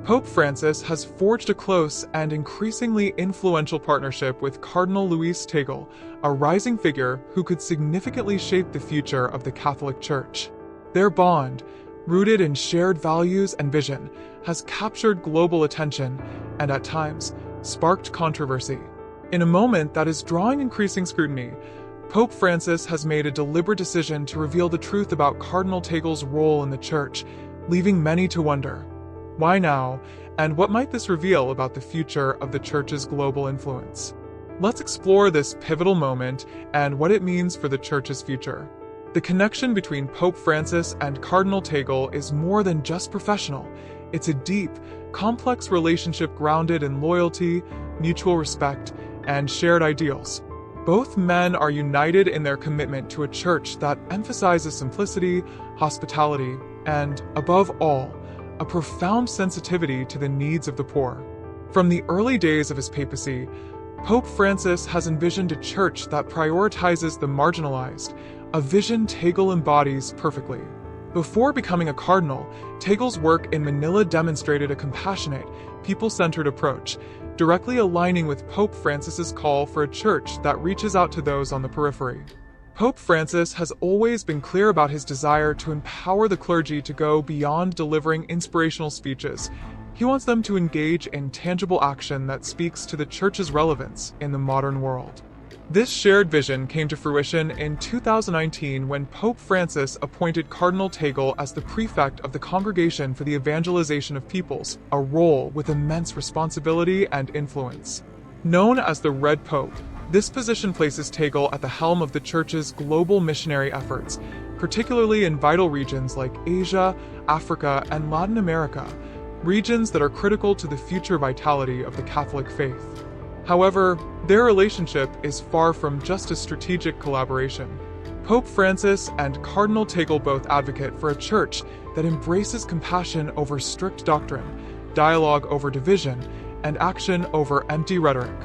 Pope Francis has forged a close and increasingly influential partnership with Cardinal Luis Tagle, a rising figure who could significantly shape the future of the Catholic Church. Their bond, rooted in shared values and vision, has captured global attention and, at times, sparked controversy. In a moment that is drawing increasing scrutiny, Pope Francis has made a deliberate decision to reveal the truth about Cardinal Tagle's role in the Church, leaving many to wonder. Why now, and what might this reveal about the future of the Church's global influence? Let's explore this pivotal moment and what it means for the Church's future. The connection between Pope Francis and Cardinal Tagle is more than just professional. It's a deep, complex relationship grounded in loyalty, mutual respect, and shared ideals. Both men are united in their commitment to a church that emphasizes simplicity, hospitality, and, above all, a profound sensitivity to the needs of the poor. From the early days of his papacy, Pope Francis has envisioned a church that prioritizes the marginalized, a vision Tagle embodies perfectly. Before becoming a cardinal, Tagle's work in Manila demonstrated a compassionate, people-centered approach, directly aligning with Pope Francis's call for a church that reaches out to those on the periphery. Pope Francis has always been clear about his desire to empower the clergy to go beyond delivering inspirational speeches. He wants them to engage in tangible action that speaks to the Church's relevance in the modern world. This shared vision came to fruition in 2019 when Pope Francis appointed Cardinal Tagle as the prefect of the Congregation for the Evangelization of Peoples, a role with immense responsibility and influence. Known as the Red Pope, this position places Tagle at the helm of the Church's global missionary efforts, particularly in vital regions like Asia, Africa, and Latin America, regions that are critical to the future vitality of the Catholic faith. However, their relationship is far from just a strategic collaboration. Pope Francis and Cardinal Tagle both advocate for a church that embraces compassion over strict doctrine, dialogue over division, and action over empty rhetoric.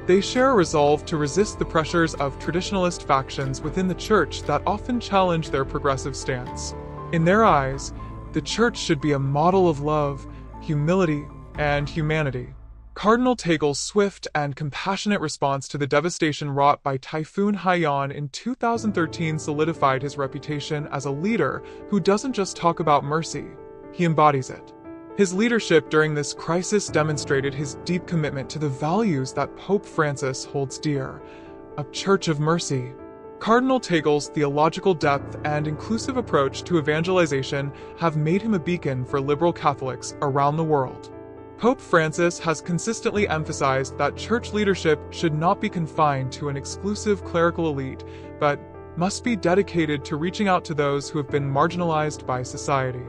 They share a resolve to resist the pressures of traditionalist factions within the Church that often challenge their progressive stance. In their eyes, the Church should be a model of love, humility, and humanity. Cardinal Tagle's swift and compassionate response to the devastation wrought by Typhoon Haiyan in 2013 solidified his reputation as a leader who doesn't just talk about mercy, he embodies it. His leadership during this crisis demonstrated his deep commitment to the values that Pope Francis holds dear, a church of mercy. Cardinal Tagle's theological depth and inclusive approach to evangelization have made him a beacon for liberal Catholics around the world. Pope Francis has consistently emphasized that church leadership should not be confined to an exclusive clerical elite, but must be dedicated to reaching out to those who have been marginalized by society.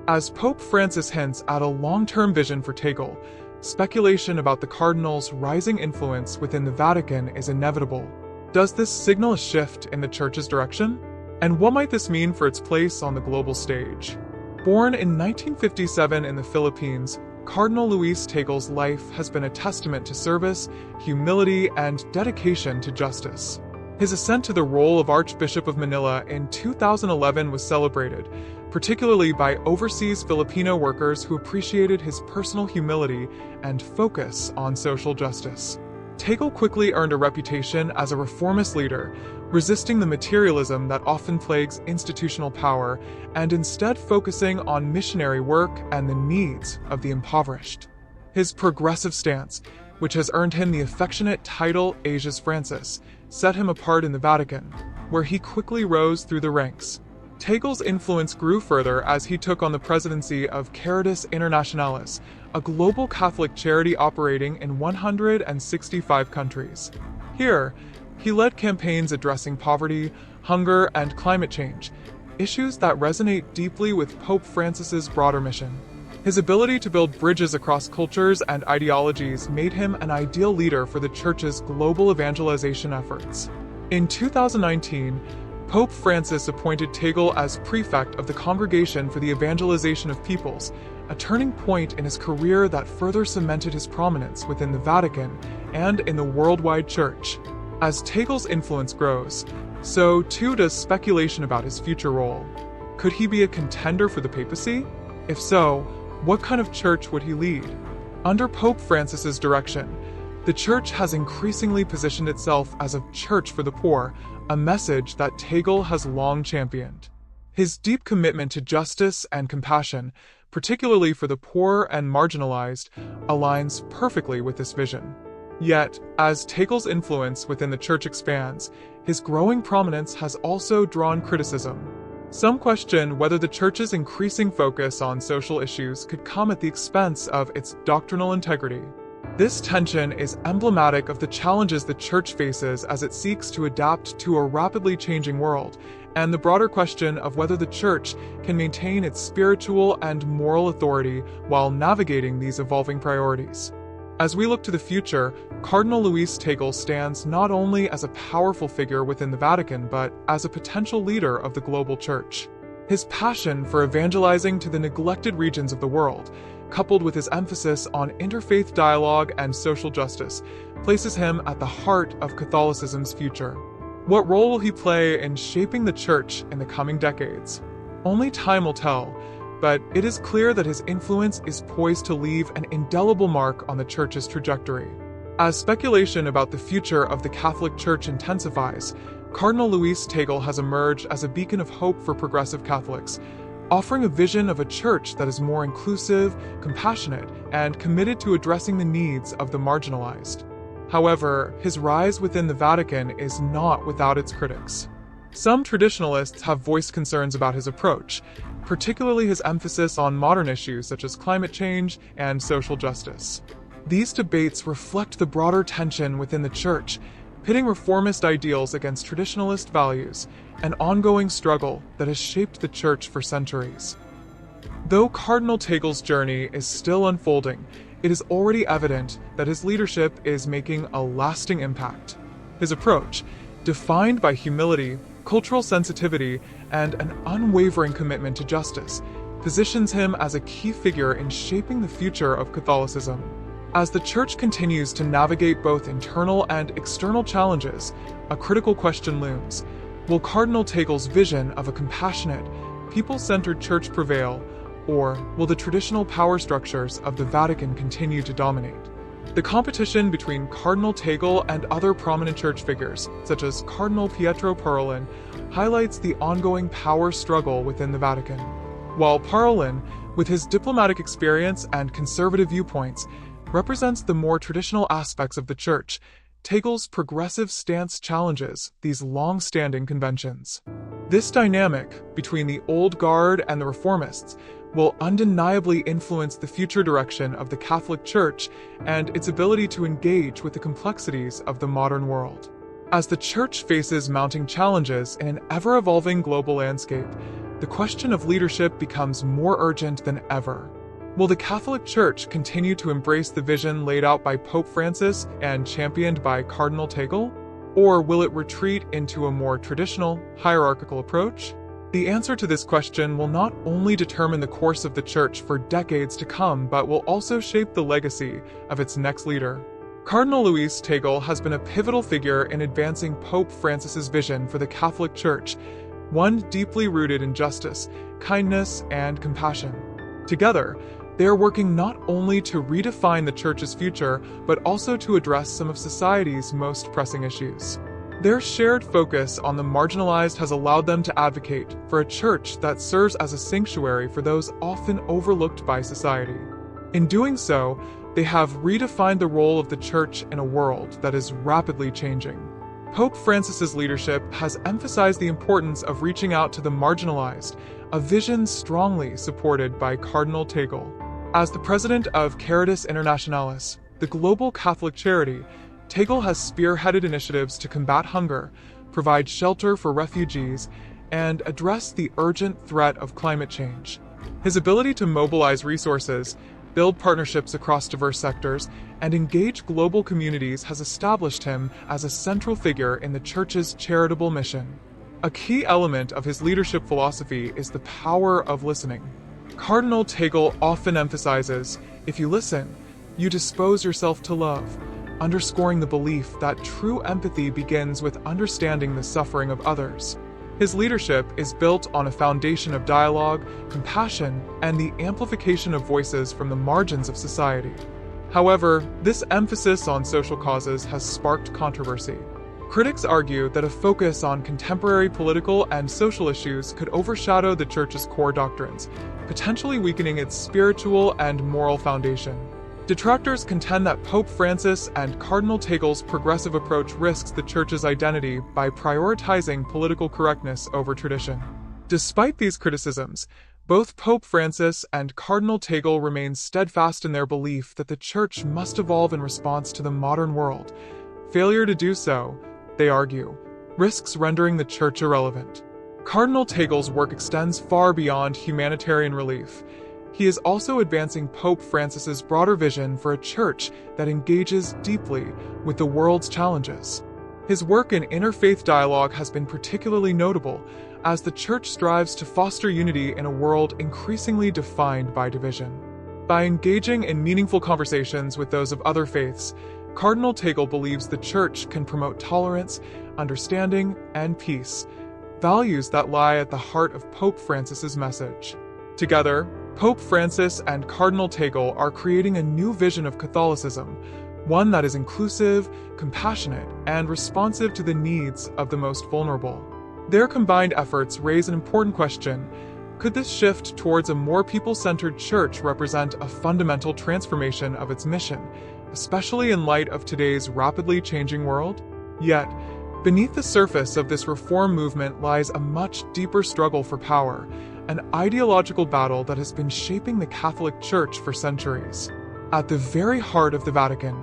As Pope Francis hints at a long-term vision for Tagle, speculation about the Cardinal's rising influence within the Vatican is inevitable. Does this signal a shift in the Church's direction? And what might this mean for its place on the global stage? Born in 1957 in the Philippines, Cardinal Luis Tagle's life has been a testament to service, humility, and dedication to justice. His ascent to the role of Archbishop of Manila in 2011 was celebrated, particularly by overseas Filipino workers who appreciated his personal humility and focus on social justice. Tagle quickly earned a reputation as a reformist leader, resisting the materialism that often plagues institutional power and instead focusing on missionary work and the needs of the impoverished. His progressive stance, which has earned him the affectionate title Asia's Francis, set him apart in the Vatican, where he quickly rose through the ranks. Tagle's influence grew further as he took on the presidency of Caritas Internationalis, a global Catholic charity operating in 165 countries. Here, he led campaigns addressing poverty, hunger, and climate change, issues that resonate deeply with Pope Francis's broader mission. His ability to build bridges across cultures and ideologies made him an ideal leader for the Church's global evangelization efforts. In 2019, Pope Francis appointed Tagle as prefect of the Congregation for the Evangelization of Peoples, a turning point in his career that further cemented his prominence within the Vatican and in the worldwide Church. As Tagle's influence grows, so too does speculation about his future role. Could he be a contender for the papacy? If so, What kind of church would he lead? Under Pope Francis's direction, the church has increasingly positioned itself as a church for the poor, a message that Tagle has long championed. His deep commitment to justice and compassion, particularly for the poor and marginalized, aligns perfectly with this vision. Yet, as Tagle's influence within the church expands, his growing prominence has also drawn criticism. Some question whether the church's increasing focus on social issues could come at the expense of its doctrinal integrity. This tension is emblematic of the challenges the church faces as it seeks to adapt to a rapidly changing world, and the broader question of whether the church can maintain its spiritual and moral authority while navigating these evolving priorities. As we look to the future, Cardinal Luis Tagle stands not only as a powerful figure within the Vatican, but as a potential leader of the global church. His passion for evangelizing to the neglected regions of the world, coupled with his emphasis on interfaith dialogue and social justice, places him at the heart of Catholicism's future. What role will he play in shaping the church in the coming decades? Only time will tell, but it is clear that his influence is poised to leave an indelible mark on the church's trajectory. As speculation about the future of the Catholic Church intensifies, Cardinal Luis Tagle has emerged as a beacon of hope for progressive Catholics, offering a vision of a church that is more inclusive, compassionate, and committed to addressing the needs of the marginalized. However, his rise within the Vatican is not without its critics. Some traditionalists have voiced concerns about his approach, particularly his emphasis on modern issues such as climate change and social justice. These debates reflect the broader tension within the church, pitting reformist ideals against traditionalist values, an ongoing struggle that has shaped the church for centuries. Though Cardinal Tagle's journey is still unfolding, it is already evident that his leadership is making a lasting impact. His approach, defined by humility, cultural sensitivity, and an unwavering commitment to justice, positions him as a key figure in shaping the future of Catholicism. As the Church continues to navigate both internal and external challenges, a critical question looms. Will Cardinal Tagle's vision of a compassionate, people-centered church prevail, or will the traditional power structures of the Vatican continue to dominate? The competition between Cardinal Tagle and other prominent church figures, such as Cardinal Pietro Parolin, highlights the ongoing power struggle within the Vatican. While Parolin, with his diplomatic experience and conservative viewpoints, represents the more traditional aspects of the church, Tagle's progressive stance challenges these long-standing conventions. This dynamic between the old guard and the reformists will undeniably influence the future direction of the Catholic Church and its ability to engage with the complexities of the modern world. As the Church faces mounting challenges in an ever-evolving global landscape, the question of leadership becomes more urgent than ever. Will the Catholic Church continue to embrace the vision laid out by Pope Francis and championed by Cardinal Tagle? Or will it retreat into a more traditional, hierarchical approach? The answer to this question will not only determine the course of the Church for decades to come, but will also shape the legacy of its next leader. Cardinal Luis Tagle has been a pivotal figure in advancing Pope Francis's vision for the Catholic Church, one deeply rooted in justice, kindness, and compassion. Together, they are working not only to redefine the Church's future, but also to address some of society's most pressing issues. Their shared focus on the marginalized has allowed them to advocate for a church that serves as a sanctuary for those often overlooked by society. In doing so, they have redefined the role of the church in a world that is rapidly changing. Pope Francis's leadership has emphasized the importance of reaching out to the marginalized, a vision strongly supported by Cardinal Tagle. As the president of Caritas Internationalis, the global Catholic charity, Tagle has spearheaded initiatives to combat hunger, provide shelter for refugees, and address the urgent threat of climate change. His ability to mobilize resources, build partnerships across diverse sectors, and engage global communities has established him as a central figure in the Church's charitable mission. A key element of his leadership philosophy is the power of listening. Cardinal Tagle often emphasizes, if you listen, you dispose yourself to love, underscoring the belief that true empathy begins with understanding the suffering of others. His leadership is built on a foundation of dialogue, compassion, and the amplification of voices from the margins of society. However, this emphasis on social causes has sparked controversy. Critics argue that a focus on contemporary political and social issues could overshadow the Church's core doctrines, potentially weakening its spiritual and moral foundation. Detractors contend that Pope Francis and Cardinal Tagle's progressive approach risks the Church's identity by prioritizing political correctness over tradition. Despite these criticisms, both Pope Francis and Cardinal Tagle remain steadfast in their belief that the Church must evolve in response to the modern world. Failure to do so, they argue, risks rendering the Church irrelevant. Cardinal Tagle's work extends far beyond humanitarian relief. He is also advancing Pope Francis's broader vision for a church that engages deeply with the world's challenges. His work in interfaith dialogue has been particularly notable, as the Church strives to foster unity in a world increasingly defined by division. By engaging in meaningful conversations with those of other faiths, Cardinal Tagle believes the Church can promote tolerance, understanding, and peace, values that lie at the heart of Pope Francis's message. Together, Pope Francis and Cardinal Tagle are creating a new vision of Catholicism, one that is inclusive, compassionate, and responsive to the needs of the most vulnerable. Their combined efforts raise an important question: could this shift towards a more people-centered church represent a fundamental transformation of its mission, especially in light of today's rapidly changing world? Yet, beneath the surface of this reform movement lies a much deeper struggle for power, an ideological battle that has been shaping the Catholic Church for centuries. At the very heart of the Vatican,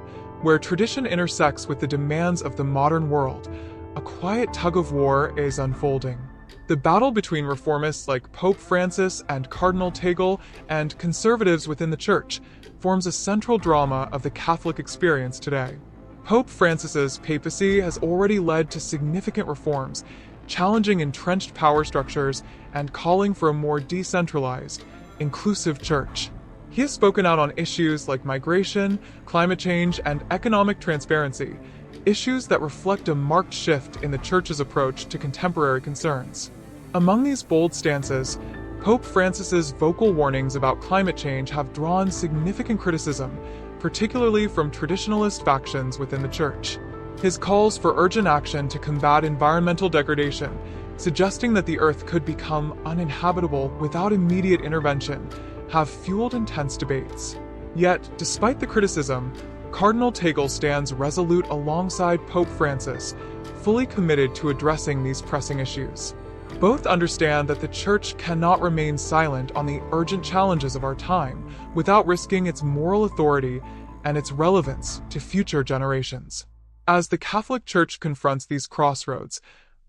where tradition intersects with the demands of the modern world, a quiet tug-of-war is unfolding. The battle between reformists like Pope Francis and Cardinal Tagle and conservatives within the Church forms a central drama of the Catholic experience today. Pope Francis's papacy has already led to significant reforms, challenging entrenched power structures and calling for a more decentralized, inclusive church. He has spoken out on issues like migration, climate change, and economic transparency, issues that reflect a marked shift in the Church's approach to contemporary concerns. Among these bold stances, Pope Francis's vocal warnings about climate change have drawn significant criticism, particularly from traditionalist factions within the Church. His calls for urgent action to combat environmental degradation, suggesting that the Earth could become uninhabitable without immediate intervention, have fueled intense debates. Yet, despite the criticism, Cardinal Tagle stands resolute alongside Pope Francis, fully committed to addressing these pressing issues. Both understand that the Church cannot remain silent on the urgent challenges of our time without risking its moral authority and its relevance to future generations. As the Catholic Church confronts these crossroads,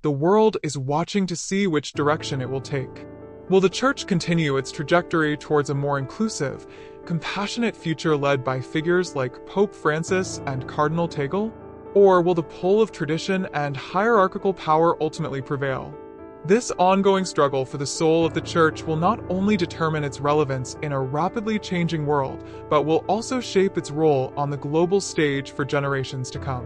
the world is watching to see which direction it will take. Will the Church continue its trajectory towards a more inclusive, compassionate future led by figures like Pope Francis and Cardinal Tagle? Or will the pull of tradition and hierarchical power ultimately prevail? This ongoing struggle for the soul of the Church will not only determine its relevance in a rapidly changing world, but will also shape its role on the global stage for generations to come.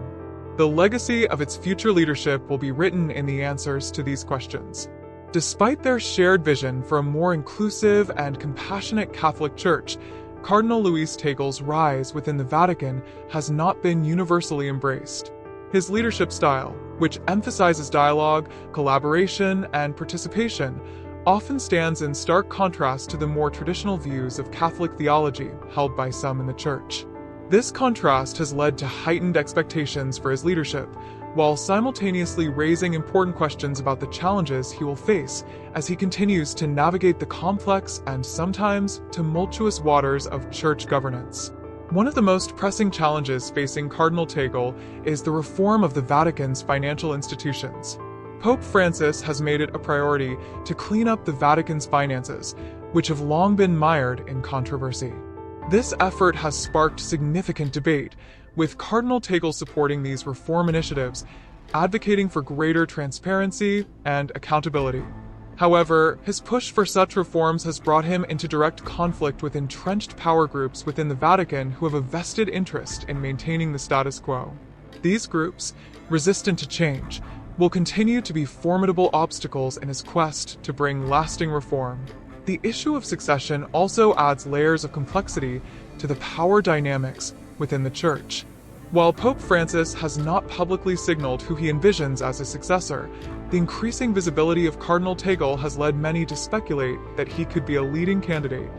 The legacy of its future leadership will be written in the answers to these questions. Despite their shared vision for a more inclusive and compassionate Catholic Church, Cardinal Luis Tagle's rise within the Vatican has not been universally embraced. His leadership style, which emphasizes dialogue, collaboration, and participation, often stands in stark contrast to the more traditional views of Catholic theology held by some in the Church. This contrast has led to heightened expectations for his leadership, while simultaneously raising important questions about the challenges he will face as he continues to navigate the complex and sometimes tumultuous waters of church governance. One of the most pressing challenges facing Cardinal Tagle is the reform of the Vatican's financial institutions. Pope Francis has made it a priority to clean up the Vatican's finances, which have long been mired in controversy. This effort has sparked significant debate, with Cardinal Tagle supporting these reform initiatives, advocating for greater transparency and accountability. However, his push for such reforms has brought him into direct conflict with entrenched power groups within the Vatican who have a vested interest in maintaining the status quo. These groups, resistant to change, will continue to be formidable obstacles in his quest to bring lasting reform. The issue of succession also adds layers of complexity to the power dynamics within the Church. While Pope Francis has not publicly signaled who he envisions as his successor, the increasing visibility of Cardinal Tagle has led many to speculate that he could be a leading candidate.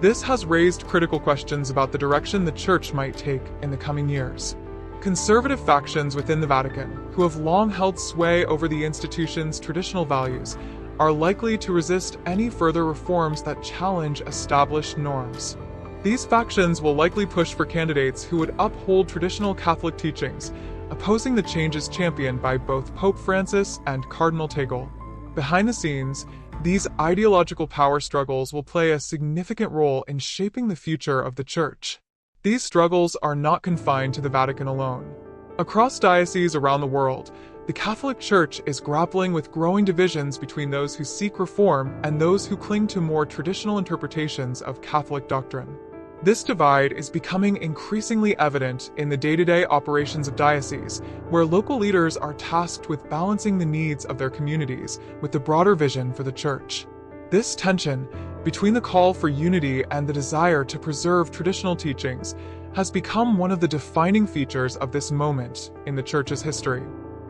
This has raised critical questions about the direction the Church might take in the coming years. Conservative factions within the Vatican, who have long held sway over the institution's traditional values, are likely to resist any further reforms that challenge established norms. These factions will likely push for candidates who would uphold traditional Catholic teachings, opposing the changes championed by both Pope Francis and Cardinal Tagle. Behind the scenes, these ideological power struggles will play a significant role in shaping the future of the Church. These struggles are not confined to the Vatican alone. Across dioceses around the world, the Catholic Church is grappling with growing divisions between those who seek reform and those who cling to more traditional interpretations of Catholic doctrine. This divide is becoming increasingly evident in the day-to-day operations of dioceses, where local leaders are tasked with balancing the needs of their communities with the broader vision for the Church. This tension between the call for unity and the desire to preserve traditional teachings has become one of the defining features of this moment in the Church's history.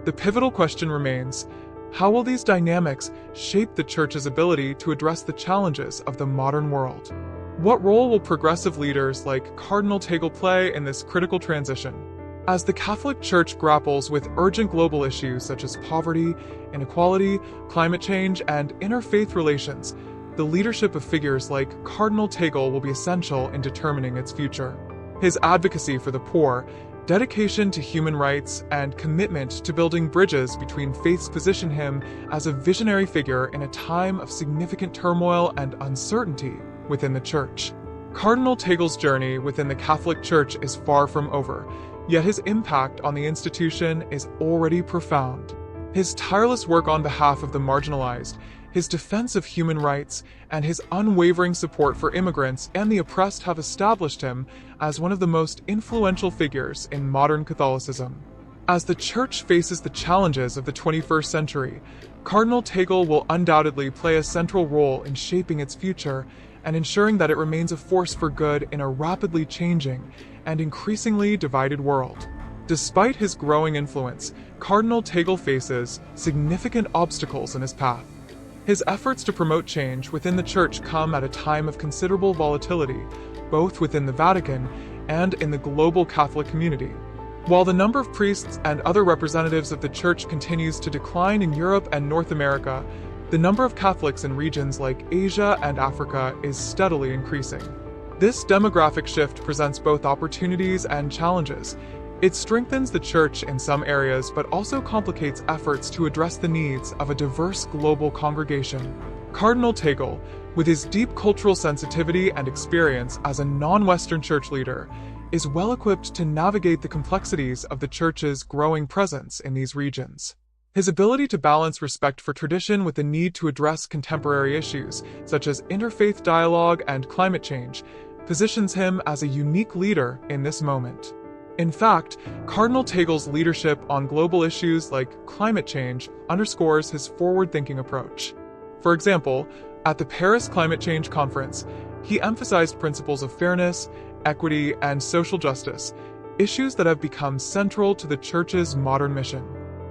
The pivotal question remains: how will these dynamics shape the Church's ability to address the challenges of the modern world? What role will progressive leaders like Cardinal Tagle play in this critical transition? As the Catholic Church grapples with urgent global issues such as poverty, inequality, climate change, and interfaith relations, the leadership of figures like Cardinal Tagle will be essential in determining its future. His advocacy for the poor, dedication to human rights, and commitment to building bridges between faiths position him as a visionary figure in a time of significant turmoil and uncertainty within the Church. Cardinal Tagle's journey within the Catholic Church is far from over, yet his impact on the institution is already profound. His tireless work on behalf of the marginalized, his defense of human rights, and his unwavering support for immigrants and the oppressed have established him as one of the most influential figures in modern Catholicism. As the Church faces the challenges of the 21st century, Cardinal Tagle will undoubtedly play a central role in shaping its future and ensuring that it remains a force for good in a rapidly changing and increasingly divided world. Despite his growing influence, Cardinal Tagle faces significant obstacles in his path. His efforts to promote change within the Church come at a time of considerable volatility, both within the Vatican and in the global Catholic community. While the number of priests and other representatives of the Church continues to decline in Europe and North America, the number of Catholics in regions like Asia and Africa is steadily increasing. This demographic shift presents both opportunities and challenges. It strengthens the Church in some areas but also complicates efforts to address the needs of a diverse global congregation. Cardinal Tagle, with his deep cultural sensitivity and experience as a non-Western Church leader, is well-equipped to navigate the complexities of the Church's growing presence in these regions. His ability to balance respect for tradition with the need to address contemporary issues, such as interfaith dialogue and climate change, positions him as a unique leader in this moment. In fact, Cardinal Tagle's leadership on global issues like climate change underscores his forward-thinking approach. For example, at the Paris Climate Change Conference, he emphasized principles of fairness, equity, and social justice, issues that have become central to the Church's modern mission.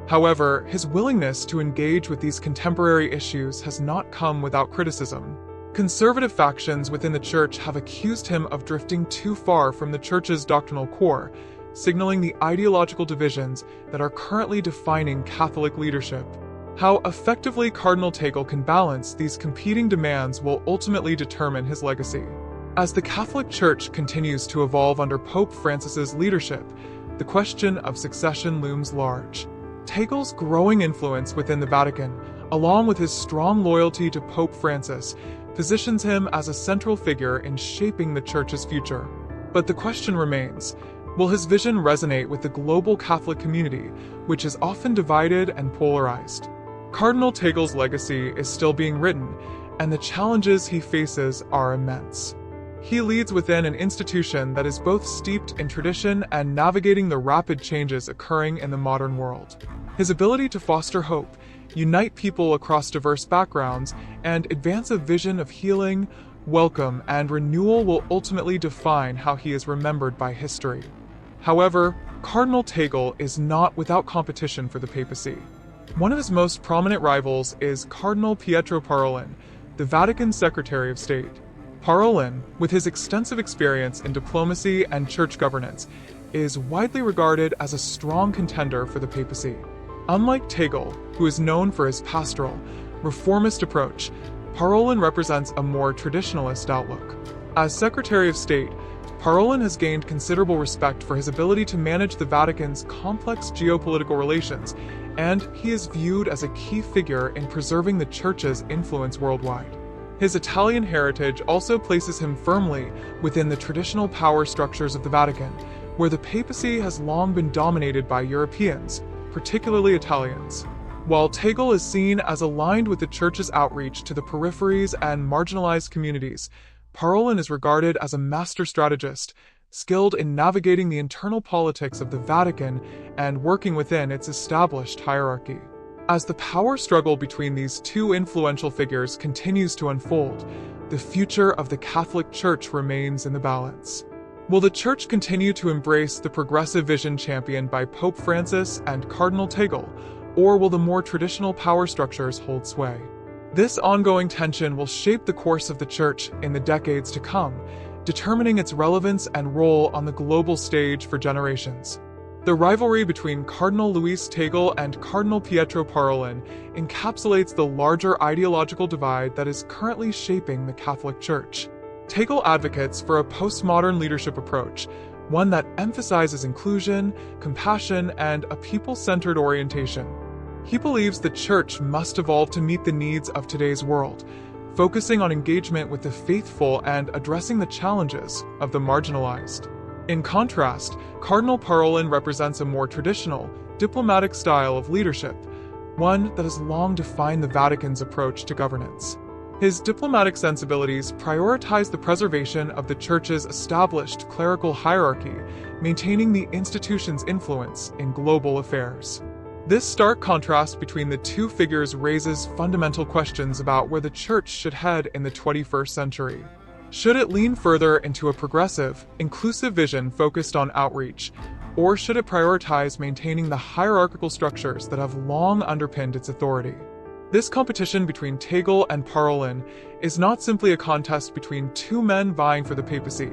However, his willingness to engage with these contemporary issues has not come without criticism. Conservative factions within the Church have accused him of drifting too far from the Church's doctrinal core, signaling the ideological divisions that are currently defining Catholic leadership. How effectively Cardinal Tagle can balance these competing demands will ultimately determine his legacy. As the Catholic Church continues to evolve under Pope Francis's leadership, the question of succession looms large. Tagle's growing influence within the Vatican, along with his strong loyalty to Pope Francis, positions him as a central figure in shaping the Church's future. But the question remains, will his vision resonate with the global Catholic community, which is often divided and polarized? Cardinal Tagle's legacy is still being written, and the challenges he faces are immense. He leads within an institution that is both steeped in tradition and navigating the rapid changes occurring in the modern world. His ability to foster hope, unite people across diverse backgrounds, and advance a vision of healing, welcome, and renewal will ultimately define how he is remembered by history. However, Cardinal Tagle is not without competition for the papacy. One of his most prominent rivals is Cardinal Pietro Parolin, the Vatican Secretary of State. Parolin, with his extensive experience in diplomacy and church governance, is widely regarded as a strong contender for the papacy. Unlike Tagle, who is known for his pastoral, reformist approach, Parolin represents a more traditionalist outlook. As Secretary of State, Parolin has gained considerable respect for his ability to manage the Vatican's complex geopolitical relations, and he is viewed as a key figure in preserving the Church's influence worldwide. His Italian heritage also places him firmly within the traditional power structures of the Vatican, where the papacy has long been dominated by Europeans, particularly Italians. While Tagle is seen as aligned with the Church's outreach to the peripheries and marginalized communities, Parolin is regarded as a master strategist, skilled in navigating the internal politics of the Vatican and working within its established hierarchy. As the power struggle between these two influential figures continues to unfold, the future of the Catholic Church remains in the balance. Will the Church continue to embrace the progressive vision championed by Pope Francis and Cardinal Tagle, or will the more traditional power structures hold sway? This ongoing tension will shape the course of the Church in the decades to come, determining its relevance and role on the global stage for generations. The rivalry between Cardinal Luis Tagle and Cardinal Pietro Parolin encapsulates the larger ideological divide that is currently shaping the Catholic Church. Tagle advocates for a postmodern leadership approach, one that emphasizes inclusion, compassion, and a people-centered orientation. He believes the Church must evolve to meet the needs of today's world, focusing on engagement with the faithful and addressing the challenges of the marginalized. In contrast, Cardinal Parolin represents a more traditional, diplomatic style of leadership, one that has long defined the Vatican's approach to governance. His diplomatic sensibilities prioritize the preservation of the Church's established clerical hierarchy, maintaining the institution's influence in global affairs. This stark contrast between the two figures raises fundamental questions about where the Church should head in the 21st century. Should it lean further into a progressive, inclusive vision focused on outreach, or should it prioritize maintaining the hierarchical structures that have long underpinned its authority? This competition between Tagle and Parolin is not simply a contest between two men vying for the papacy.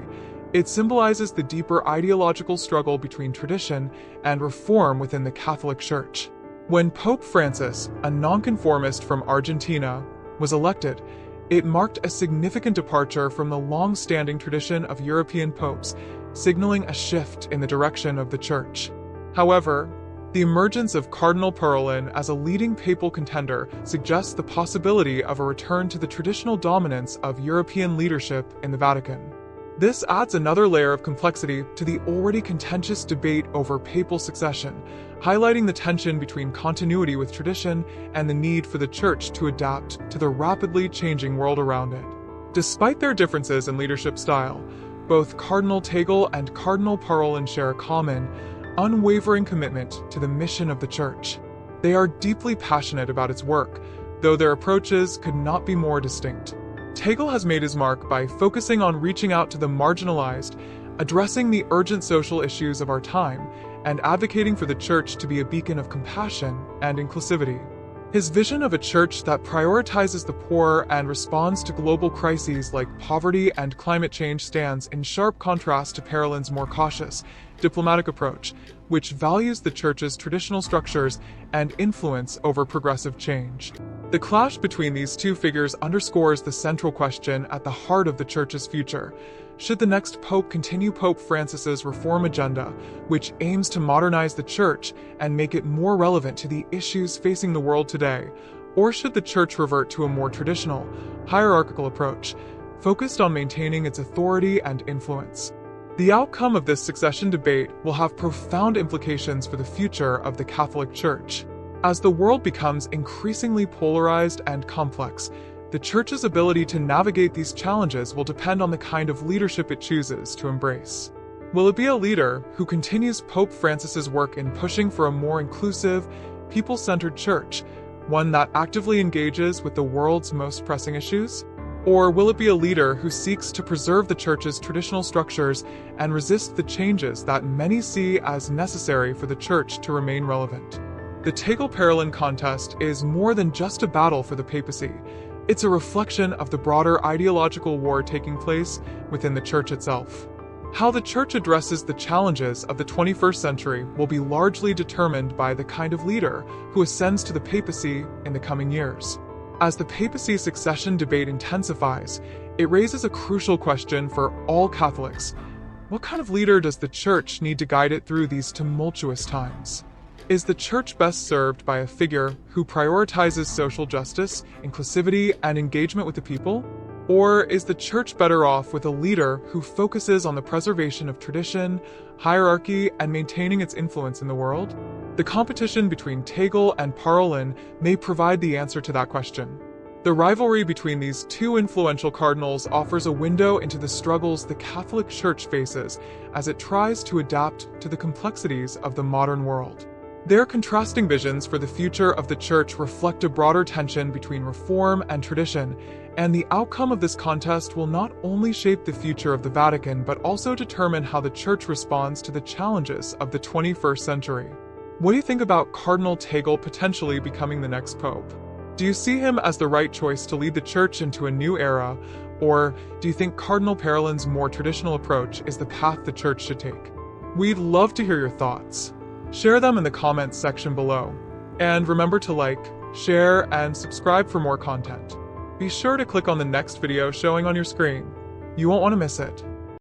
It symbolizes the deeper ideological struggle between tradition and reform within the Catholic Church. When Pope Francis, a nonconformist from Argentina, was elected, it marked a significant departure from the long-standing tradition of European popes, signaling a shift in the direction of the Church. However, the emergence of Cardinal Parolin as a leading papal contender suggests the possibility of a return to the traditional dominance of European leadership in the Vatican. This adds another layer of complexity to the already contentious debate over papal succession, highlighting the tension between continuity with tradition and the need for the Church to adapt to the rapidly changing world around it. Despite their differences in leadership style, both Cardinal Tagle and Cardinal Parolin share a common, unwavering commitment to the mission of the Church. They are deeply passionate about its work, though their approaches could not be more distinct. Tagle has made his mark by focusing on reaching out to the marginalized, addressing the urgent social issues of our time, and advocating for the Church to be a beacon of compassion and inclusivity. His vision of a Church that prioritizes the poor and responds to global crises like poverty and climate change stands in sharp contrast to Parolin's more cautious, diplomatic approach, which values the Church's traditional structures and influence over progressive change. The clash between these two figures underscores the central question at the heart of the Church's future. Should the next Pope continue Pope Francis's reform agenda, which aims to modernize the Church and make it more relevant to the issues facing the world today? Or should the Church revert to a more traditional, hierarchical approach, focused on maintaining its authority and influence? The outcome of this succession debate will have profound implications for the future of the Catholic Church. As the world becomes increasingly polarized and complex, The Church's ability to navigate these challenges will depend on the kind of leadership it chooses to embrace. Will it be a leader who continues Pope Francis's work in pushing for a more inclusive, people-centered church, one that actively engages with the world's most pressing issues? Or will it be a leader who seeks to preserve the Church's traditional structures and resist the changes that many see as necessary for the Church to remain relevant? The Tagle-Parolin contest is more than just a battle for the papacy. It's a reflection of the broader ideological war taking place within the Church itself. How the Church addresses the challenges of the 21st century will be largely determined by the kind of leader who ascends to the papacy in the coming years. As the papacy succession debate intensifies, it raises a crucial question for all Catholics. What kind of leader does the Church need to guide it through these tumultuous times? Is the Church best served by a figure who prioritizes social justice, inclusivity, and engagement with the people? Or is the Church better off with a leader who focuses on the preservation of tradition, hierarchy, and maintaining its influence in the world? The competition between Tagle and Parolin may provide the answer to that question. The rivalry between these two influential cardinals offers a window into the struggles the Catholic Church faces as it tries to adapt to the complexities of the modern world. Their contrasting visions for the future of the Church reflect a broader tension between reform and tradition, and the outcome of this contest will not only shape the future of the Vatican but also determine how the Church responds to the challenges of the 21st century. What do you think about Cardinal Tagle potentially becoming the next pope? Do you see him as the right choice to lead the Church into a new era, or do you think Cardinal Parolin's more traditional approach is the path the Church should take? We'd love to hear your thoughts. Share them in the comments section below. And remember to like, share, and subscribe for more content. Be sure to click on the next video showing on your screen. You won't want to miss it.